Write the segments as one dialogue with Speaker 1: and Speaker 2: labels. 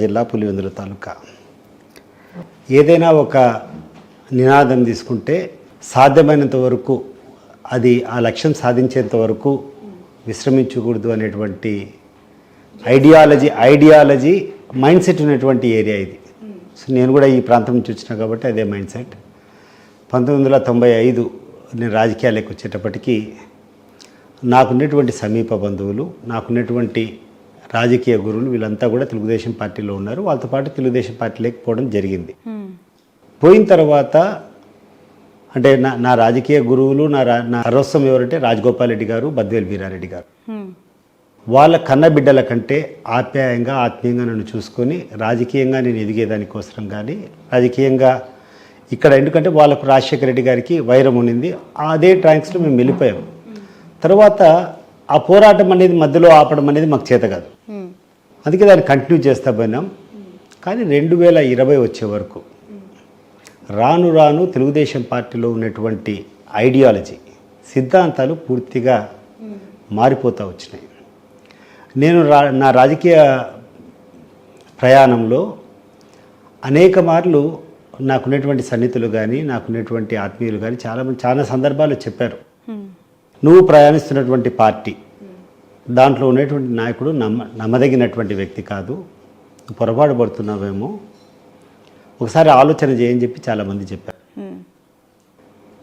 Speaker 1: జిల్లా పులివెందుల తాలూకా ఏదైనా ఒక నినాదం తీసుకుంటే సాధ్యమైనంత వరకు అది ఆ లక్ష్యం సాధించేంత వరకు విశ్రమించకూడదు అనేటువంటి ఐడియాలజీ మైండ్ సెట్ ఉన్నటువంటి ఏరియా ఇది. సో నేను కూడా ఈ ప్రాంతం నుంచి వచ్చినా కాబట్టి అదే మైండ్ సెట్. 1995 నేను రాజకీయాలకు వచ్చేటప్పటికీ నాకున్నటువంటి సమీప బంధువులు, నాకున్నటువంటి రాజకీయ గురువులు వీళ్ళంతా కూడా తెలుగుదేశం పార్టీలో ఉన్నారు. వాళ్ళతో పాటు తెలుగుదేశం పార్టీ లేకపోవడం జరిగింది. పోయిన తర్వాత అంటే నా రాజకీయ గురువులు నా సర్వస్వం ఎవరంటే రాజగోపాల్ రెడ్డి గారు, బద్వేల్ వీరారెడ్డి గారు. వాళ్ళ కన్న బిడ్డల కంటే ఆప్యాయంగా ఆత్మీయంగా నన్ను చూసుకొని రాజకీయంగా నేను ఎదిగేదానికోసం కానీ రాజకీయంగా ఇక్కడ ఎందుకంటే వాళ్ళకు రాజశేఖర రెడ్డి గారికి వైరం ఉండింది. అదే ట్రాంక్స్లో మేము వెళ్ళిపోయాం. తర్వాత ఆ పోరాటం అనేది మధ్యలో ఆపడం అనేది మాకు చేత కాదు. అందుకే దాన్ని కంటిన్యూ చేస్తా పోయినాం. కానీ 2020 వచ్చే వరకు రాను రాను తెలుగుదేశం పార్టీలో ఉన్నటువంటి ఐడియాలజీ సిద్ధాంతాలు పూర్తిగా మారిపోతూ వచ్చినాయి. నేను నా రాజకీయ ప్రయాణంలో అనేక మార్లు నాకున్నటువంటి సన్నిహితులు కానీ నాకున్నటువంటి ఆత్మీయులు కానీ చాలా సందర్భాలు చెప్పారు, నువ్వు ప్రయాణిస్తున్నటువంటి పార్టీ దాంట్లో ఉన్నటువంటి నాయకుడు నమ్మదగినటువంటి వ్యక్తి కాదు, పొరపాటు పడుతున్నావేమో, ఒకసారి ఆలోచన చేయని చెప్పి చాలామంది చెప్పారు.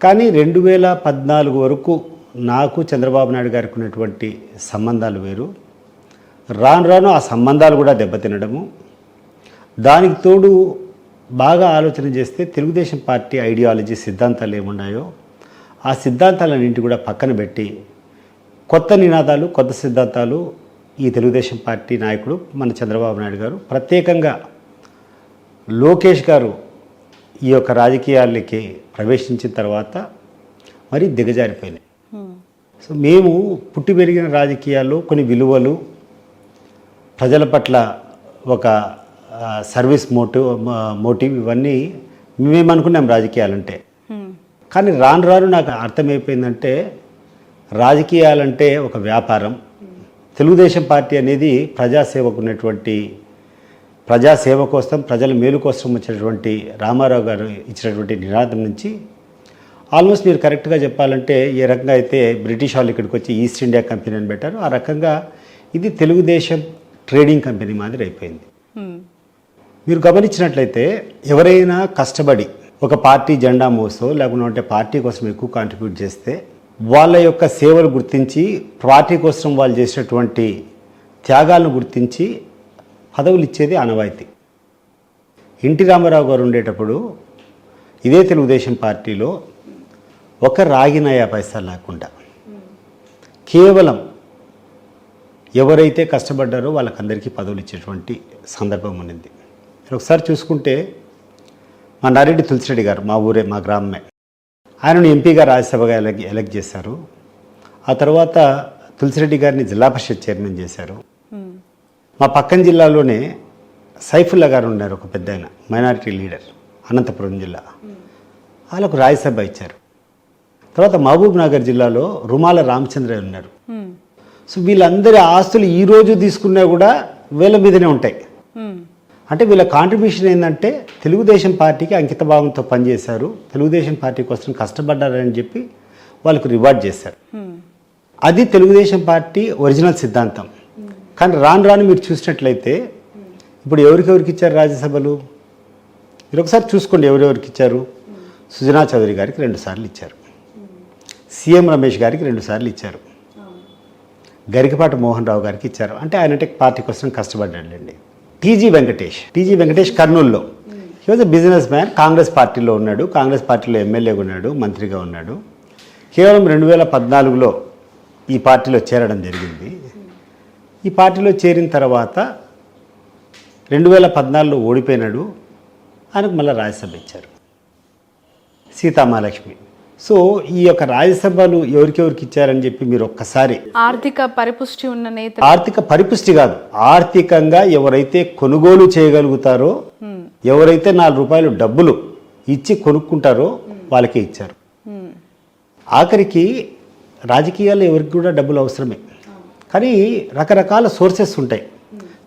Speaker 1: కానీ 2014 వరకు నాకు చంద్రబాబు నాయుడు గారికి ఉన్నటువంటి సంబంధాలు వేరు. రాను రాను ఆ సంబంధాలు కూడా దెబ్బతినడము, దానికి తోడు బాగా ఆలోచన చేస్తే తెలుగుదేశం పార్టీ ఐడియాలజీ సిద్ధాంతాలు ఏమున్నాయో ఆ సిద్ధాంతాలన్నింటి కూడా పక్కన పెట్టి కొత్త నినాదాలు, కొత్త సిద్ధాంతాలు ఈ తెలుగుదేశం పార్టీ నాయకుడు మన చంద్రబాబు నాయుడు గారు, ప్రత్యేకంగా లోకేష్ గారు ఈ యొక్క రాజకీయాలకి ప్రవేశించిన తర్వాత మరి దిగజారిపోయినాయి. సో మేము పుట్టి పెరిగిన రాజకీయాల్లో కొన్ని ప్రజల పట్ల ఒక సర్వీస్ మోటివ్ ఇవన్నీ మేమనుకున్నాం రాజకీయాలంటే. కానీ రాను రాను నాకు అర్థమైపోయిందంటే రాజకీయాలంటే ఒక వ్యాపారం. తెలుగుదేశం పార్టీ అనేది ప్రజాసేవకు ఉన్నటువంటి ప్రజాసేవ కోసం ప్రజల మేలు కోసం వచ్చినటువంటి రామారావు గారు ఇచ్చినటువంటి నినాదం నుంచి ఆల్మోస్ట్ మీరు కరెక్ట్గా చెప్పాలంటే ఏ రకంగా అయితే బ్రిటిష్ వాళ్ళు ఇక్కడికి వచ్చి ఈస్ట్ ఇండియా కంపెనీ అని పెట్టారు, ఆ రకంగా ఇది తెలుగుదేశం ట్రేడింగ్ కంపెనీ మాదిరి అయిపోయింది. మీరు గమనించినట్లయితే ఎవరైనా కష్టపడి ఒక పార్టీ జెండా మోసో లేకుంటే పార్టీ కోసం ఎక్కువ కాంట్రిబ్యూట్ చేస్తే వాళ్ళ యొక్క సేవలు గుర్తించి పార్టీ కోసం వాళ్ళు చేసినటువంటి త్యాగాలను గుర్తించి పదవులు ఇచ్చేది ఆనవాయితీ. ఎన్టీ రామారావు గారు ఉండేటప్పుడు ఇదే తెలుగుదేశం పార్టీలో ఒక రాగినయా పైసా లేకుండా కేవలం ఎవరైతే కష్టపడ్డారో వాళ్ళకందరికీ పదవులు ఇచ్చేటువంటి సందర్భం ఉన్నింది. ఒకసారి చూసుకుంటే మా నారెడ్డి తులసిరెడ్డి గారు మా ఊరే, మా గ్రామమే, ఆయనను ఎంపీగా రాజ్యసభగా ఎలక్ట్ చేశారు. ఆ తర్వాత తులసిరెడ్డి గారిని జిల్లా పరిషత్ చైర్మన్ చేశారు. మా పక్కన జిల్లాలోనే సైఫుల్లా గారు ఉన్నారు, ఒక పెద్ద ఆయన మైనారిటీ లీడర్, అనంతపురం జిల్లా, వాళ్ళకు రాజ్యసభ ఇచ్చారు. తర్వాత మహబూబ్ నగర్ జిల్లాలో రుమాల రామచంద్ర ఉన్నారు. సో వీళ్ళందరి ఆస్తులు ఈరోజు తీసుకున్నా కూడా వీళ్ళ మీదనే ఉంటాయి. అంటే వీళ్ళ కాంట్రిబ్యూషన్ ఏంటంటే తెలుగుదేశం పార్టీకి అంకితభావంతో పనిచేశారు, తెలుగుదేశం పార్టీ కోసం కష్టపడ్డారని చెప్పి వాళ్ళకు రివార్డ్ చేశారు. అది తెలుగుదేశం పార్టీ ఒరిజినల్ సిద్ధాంతం. కానీ రాను రాను మీరు చూసినట్లయితే ఇప్పుడు ఎవరికెవరికి ఇచ్చారు రాజ్యసభలు మీరు ఒకసారి చూసుకోండి. ఎవరెవరికి ఇచ్చారు? సుజనా చౌదరి గారికి 2 సార్లు ఇచ్చారు, సీఎం రమేష్ గారికి 2 సార్లు ఇచ్చారు, గరికపాటి మోహన్ రావు గారికి ఇచ్చారు. అంటే ఆయన పార్టీ కోసం కష్టపడ్డాడండి. టీజీ వెంకటేష్ కర్నూలులో he was a business man, Congress పార్టీలో ఉన్నాడు, కాంగ్రెస్ పార్టీలో ఎమ్మెల్యేగా ఉన్నాడు, మంత్రిగా ఉన్నాడు. కేవలం 2014లో ఈ పార్టీలో చేరడం జరిగింది. ఈ పార్టీలో చేరిన తర్వాత 2014లో ఓడిపోయినాడు, ఆయనకు మళ్ళీ రాజ్యసభ ఇచ్చారు, సీతామహాలక్ష్మి. సో ఈ యొక్క రాజ్యసభలు ఎవరికెవరికి ఇచ్చారని చెప్పి మీరు ఒక్కసారి
Speaker 2: ఆర్థిక పరిపుష్టి ఉన్న నేత,
Speaker 1: ఆర్థిక పరిపుష్టి కాదు, ఆర్థికంగా ఎవరైతే కొనుగోలు చేయగలుగుతారో, ఎవరైతే 4 రూపాయలు డబ్బులు ఇచ్చి కొనుక్కుంటారో వాళ్ళకే ఇచ్చారు. ఆఖరికి రాజకీయాల్లో ఎవరికి కూడా డబ్బులు అవసరమే, కానీ రకరకాల సోర్సెస్ ఉంటాయి.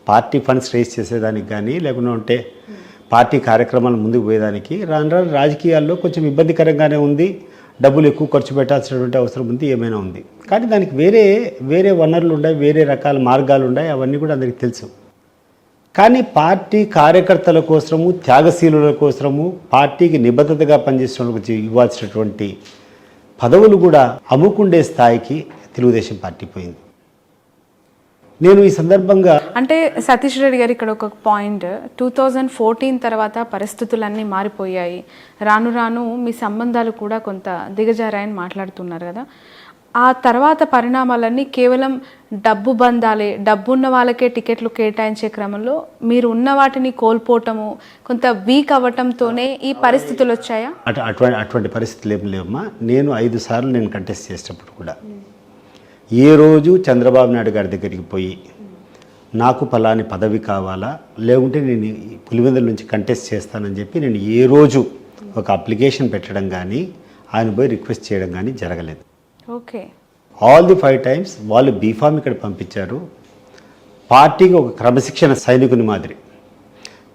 Speaker 1: పార్టీ ఫండ్స్ రేస్ చేసేదానికి కానీ లేకుండా ఉంటే పార్టీ కార్యక్రమాలు ముందుకు పోయేదానికి రాను రాను రాజకీయాల్లో కొంచెం ఇబ్బందికరంగానే ఉంది. డబ్బులు ఎక్కువ ఖర్చు పెట్టాల్సినటువంటి అవసరం ఉంది, ఏమైనా ఉంది. కానీ దానికి వేరే వనరులు ఉన్నాయి, వేరే రకాల మార్గాలు ఉన్నాయి, అవన్నీ కూడా అందరికీ తెలుసు. కానీ పార్టీ కార్యకర్తల కోసము, త్యాగశీలుల కోసము, పార్టీకి నిబద్ధతగా పనిచేసిన వాళ్ళకి ఇవ్వాల్సినటువంటి పదవులు కూడా అమ్ముకుండే స్థాయికి తెలుగుదేశం పార్టీ పోయింది. నేను ఈ సందర్భంగా
Speaker 2: అంటే సతీష్ రెడ్డి గారు ఇక్కడ ఒక పాయింట్, 2014 తర్వాత పరిస్థితులన్నీ మారిపోయాయి, రాను రాను మీ సంబంధాలు కూడా కొంత దిగజారాయని మాట్లాడుతున్నారు కదా. ఆ తర్వాత పరిణామాలన్నీ కేవలం డబ్బు బంధాలే, డబ్బున్న వాళ్ళకే టికెట్లు కేటాయించే క్రమంలో మీరు ఉన్న వాటిని కోల్పోవటము, కొంత వీక్ అవ్వటంతోనే ఈ పరిస్థితులు వచ్చాయా?
Speaker 1: అటువంటి పరిస్థితులు ఏం లేవమ్మా. నేను 5 సార్లు నేను కంటెస్ట్ చేసేటప్పుడు కూడా ఏ రోజు చంద్రబాబు నాయుడు గారి దగ్గరికి పోయి నాకు పలాని పదవి కావాలా, లేకుంటే నేను పులివెందుల నుంచి కంటెస్ట్ చేస్తానని చెప్పి నేను ఏ రోజు ఒక అప్లికేషన్ పెట్టడం కానీ ఆయన పోయి రిక్వెస్ట్ చేయడం కానీ జరగలేదు.
Speaker 2: ఓకే.
Speaker 1: ఆల్ ది 5 టైమ్స్ వాళ్ళు బీఫామ్ ఇక్కడ పంపించారు. పార్టీకి ఒక క్రమశిక్షణ సైనికుని మాదిరి.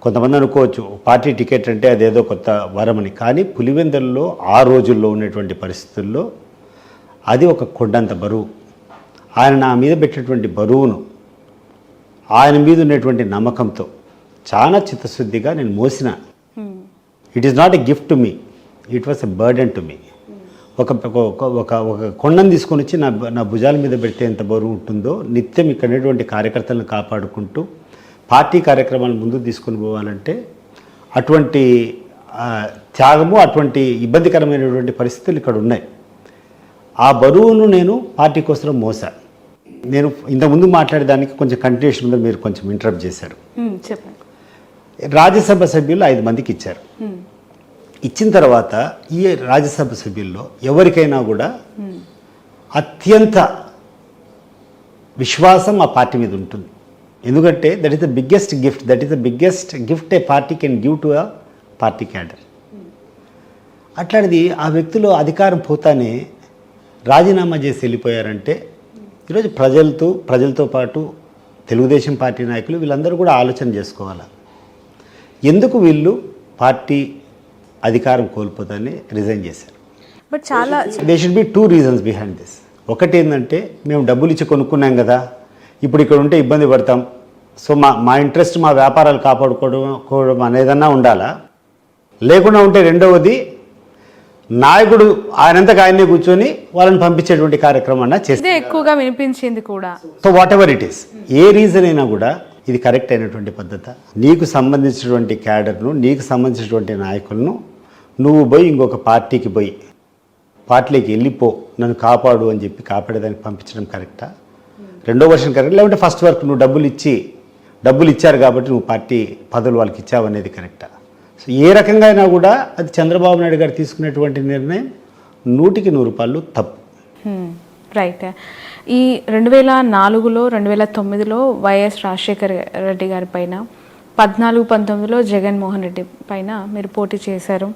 Speaker 1: కొంతమంది అనుకోవచ్చు పార్టీ టికెట్ అంటే అదేదో కొత్త వరమని, కానీ పులివెందుల్లో ఆ రోజుల్లో ఉన్నటువంటి పరిస్థితుల్లో అది ఒక కొండంత బరువు. ఆయన నా మీద పెట్టినటువంటి బరువును, ఆయన మీద ఉన్నటువంటి నమ్మకంతో చాలా చిత్తశుద్ధిగా నేను మోసిన. It is not a gift to me, it was a burden to me. ఒక కొండను తీసుకొని వచ్చి నా భుజాల మీద పెడితే ఎంత బరువు ఉంటుందో, నిత్యం ఇక్కడ ఉన్నటువంటి కార్యకర్తలను కాపాడుకుంటూ పార్టీ కార్యక్రమాలను ముందుకు తీసుకొని పోవాలంటే అటువంటి త్యాగము, అటువంటి ఇబ్బందికరమైనటువంటి పరిస్థితులు ఇక్కడ ఉన్నాయి. ఆ బరువును నేను పార్టీ కోసం మోసా. నేను ఇంతకుముందు మాట్లాడేదానికి కొంచెం కంటిన్యూషన్ ఉందో మీరు కొంచెం ఇంటరప్ట్ చేశారు.
Speaker 2: చెప్పండి.
Speaker 1: రాజ్యసభ సభ్యులు 5 మందికి ఇచ్చారు. ఇచ్చిన తర్వాత ఈ రాజ్యసభ సభ్యుల్లో ఎవరికైనా కూడా అత్యంత విశ్వాసం ఆ పార్టీ మీద ఉంటుంది. ఎందుకంటే that is the biggest gift A party can give to a party cadre. అట్లాంటిది ఆ వ్యక్తులు అధికారం పోతానే రాజీనామా చేసి వెళ్ళిపోయారంటే ఈరోజు ప్రజలతో పాటు తెలుగుదేశం పార్టీ నాయకులు వీళ్ళందరూ కూడా ఆలోచన చేసుకోవాలి. ఎందుకు వీళ్ళు పార్టీ అధికారం కోల్పోతానే రిజైన్ చేశారు?
Speaker 2: బట్ చాలా
Speaker 1: they should be 2 reasons behind this. ఒకటి ఏంటంటే మేము డబ్బులు ఇచ్చి కొనుక్కున్నాం కదా, ఇప్పుడు ఇక్కడ ఉంటే ఇబ్బంది పడతాం, సో మా ఇంట్రెస్ట్, మా వ్యాపారాలు కాపాడుకోవడం అనేదన్నా ఉండాలా. లేకుండా ఉంటే రెండవది నాయకుడు ఆయనంతకు ఆయనే కూర్చొని వాళ్ళని పంపించేటువంటి కార్యక్రమం అన్నా చేస్తే
Speaker 2: ఎక్కువగా వినిపించింది కూడా.
Speaker 1: So what ever it is, A reason అయినా కూడా ఇది కరెక్ట్ అయినటువంటి పద్ధతి. నీకు సంబంధించినటువంటి క్యాడర్ను, నీకు సంబంధించినటువంటి నాయకులను నువ్వు పోయి ఇంకొక పార్టీకి పోయి పార్టీలోకి వెళ్ళిపో, నన్ను కాపాడు అని చెప్పి కాపాడేదానికి పంపించడం కరెక్టా? రెండో వర్షన్ కరెక్ట్, లేకుంటే ఫస్ట్ వరకు నువ్వు డబ్బులు ఇచ్చారు కాబట్టి నువ్వు పార్టీ పదవులు వాళ్ళకి ఇచ్చావు అనేది కరెక్టా? సో ఏ రకంగా అయినా కూడా అది చంద్రబాబు నాయుడు గారు తీసుకునేటువంటి నిర్ణయం 100కి 100 తప్పు.
Speaker 2: రైట్. ఈ 2004లో 2009లో వైఎస్ రాజశేఖర్ రెడ్డి గారి పైన, 14-19లో జగన్మోహన్ రెడ్డి పైన మీరు పోటీ చేశారు,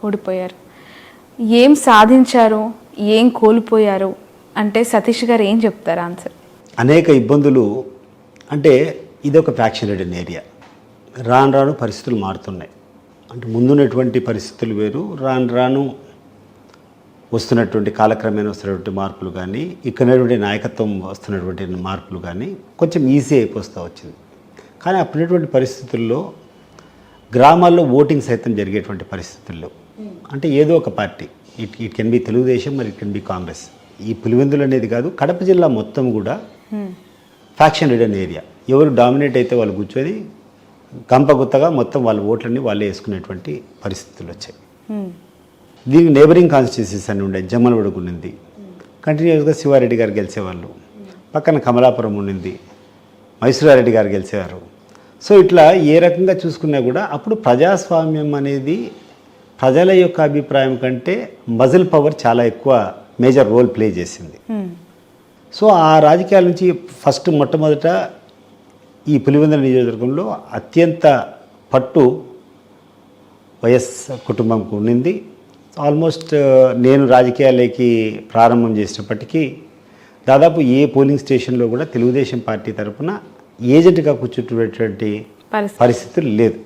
Speaker 2: ఓడిపోయారు. ఏం సాధించారు, ఏం కోల్పోయారు అంటే సతీష్ గారు ఏం చెప్తారు ఆన్సర్?
Speaker 1: అనేక ఇబ్బందులు. అంటే ఇది ఒక ఫ్యాక్షన్ రిడన్ ఏరియా. రాను పరిస్థితులు మారుతున్నాయి. అంటే ముందున్నటువంటి పరిస్థితులు వేరు, రాను వస్తున్నటువంటి కాలక్రమేణా వస్తున్నటువంటి మార్పులు కానీ, ఇక్కడటువంటి నాయకత్వం వస్తున్నటువంటి మార్పులు కానీ కొంచెం ఈజీ అయిపోతూ వచ్చింది. కానీ అప్పుడున్నటువంటి పరిస్థితుల్లో గ్రామాల్లో ఓటింగ్ సైతం జరిగేటువంటి పరిస్థితుల్లో అంటే ఏదో ఒక party, it can be Telugu Desam, మరి ఇట్ కెన్ బి కాంగ్రెస్. ఈ పులివెందులు అనేది కాదు, కడప జిల్లా మొత్తం కూడా ఫ్యాక్షన్ రిడన్ ఏరియా. ఎవరు డామినేట్ అయితే వాళ్ళు కూర్చొని గంపగుత్తగా మొత్తం వాళ్ళ ఓట్లన్నీ వాళ్ళే వేసుకునేటువంటి పరిస్థితులు వచ్చాయి. దీనికి నేబరింగ్ కాన్స్టిట్యూన్సీస్ అని ఉండే, జమ్మలమడుగు ఉండింది, కంటిన్యూస్గా శివారెడ్డి గారు గెలిచేవాళ్ళు, పక్కన కమలాపురం ఉండింది, మైసూరారెడ్డి గారు గెలిచేవారు. సో ఇట్లా ఏ రకంగా చూసుకున్నా కూడా అప్పుడు ప్రజాస్వామ్యం అనేది ప్రజల యొక్క అభిప్రాయం కంటే మజిల్ పవర్ చాలా ఎక్కువ మేజర్ రోల్ ప్లే చేసింది. సో ఆ రాజకీయాల నుంచి మొట్టమొదట ఈ పులివెందుల నియోజకవర్గంలో అత్యంత పట్టు వైఎస్ కుటుంబంకు ఉండింది. ఆల్మోస్ట్ నేను రాజకీయాలకి ప్రారంభం చేసినప్పటికీ దాదాపు ఏ పోలింగ్ స్టేషన్లో కూడా తెలుగుదేశం పార్టీ తరఫున ఏజెంట్గా కూర్చుంటున్నటువంటి
Speaker 2: పరిస్థితి
Speaker 1: పరిస్థితులు లేదు.